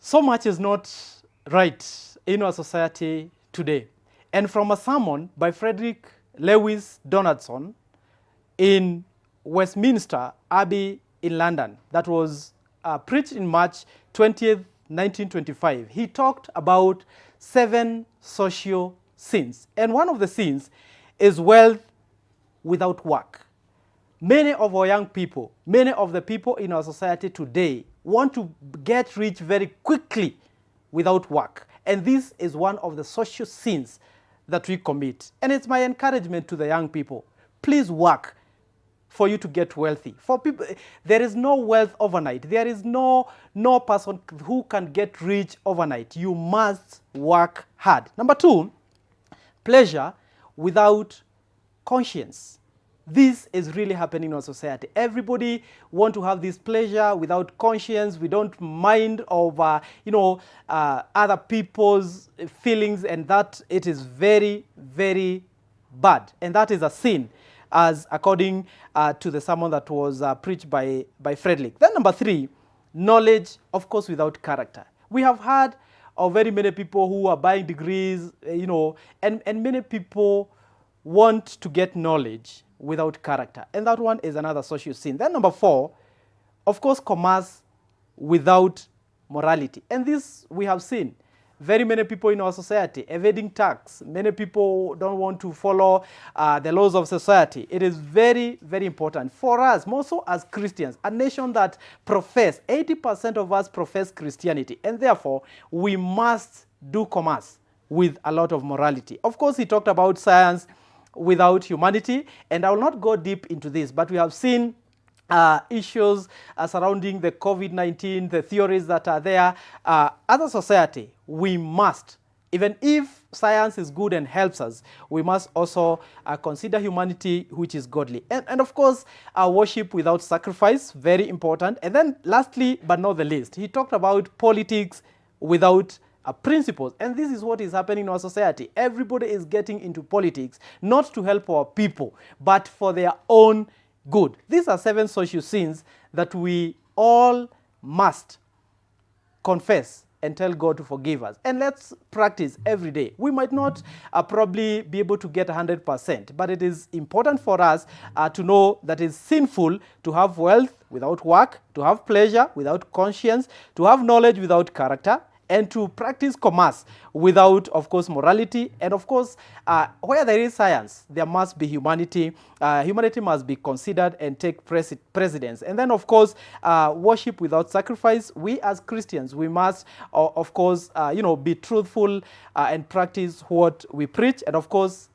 So much is not right in our society today. And from a sermon by Frederick Lewis Donaldson in Westminster Abbey in London that was preached in March 20th, 1925, he talked about 7 social sins. And one of the sins is wealth without work. Many of our young people, many of the people in our society today want to get rich very quickly without work. And this is one of the social sins that we commit. And it's my encouragement to the young people. Please work for you to get wealthy. For people, there is no wealth overnight. There is no person who can get rich overnight. You must work hard. Number 2, pleasure without conscience. This is really happening in our society. Everybody want to have this pleasure without conscience. We don't mind of other people's feelings, and that it is very, very bad. And that is a sin, as according to the sermon that was preached by Frederick. Then number 3, knowledge, of course, without character. We have heard of very many people who are buying degrees, and many people want to get knowledge without character. And that one is another social sin. Then number 4, of course, commerce without morality. And this we have seen. Very many people in our society evading tax. Many people don't want to follow the laws of society. It is very, very important for us, more so as Christians, a nation that profess, 80% of us profess Christianity. And therefore, we must do commerce with a lot of morality. Of course, he talked about science without humanity, and I will not go deep into this, but we have seen issues surrounding the COVID-19, the theories that are there. As a society, we must, even if science is good and helps us, we must also consider humanity, which is godly. And of course, worship without sacrifice, very important. And then lastly, but not the least, he talked about politics without principles. And this is what is happening in our society. Everybody is getting into politics, not to help our people, but for their own good. These are 7 social sins that we all must confess and tell God to forgive us. And let's practice every day. We might not probably be able to get 100%, but it is important for us to know that it's sinful to have wealth without work, to have pleasure without conscience, to have knowledge without character, and to practice commerce without, of course, morality. And of course, where there is science, there must be humanity. Humanity must be considered and take precedence. And then, of course, worship without sacrifice. We as Christians, we must, of course, be truthful and practice what we preach. And of course,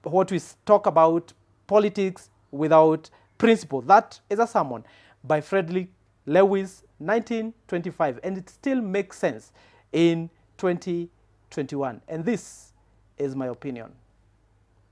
what we talk about, politics without principle. That is a sermon by Frederick Lewis, 1925, and it still makes sense in 2021. And this is my opinion.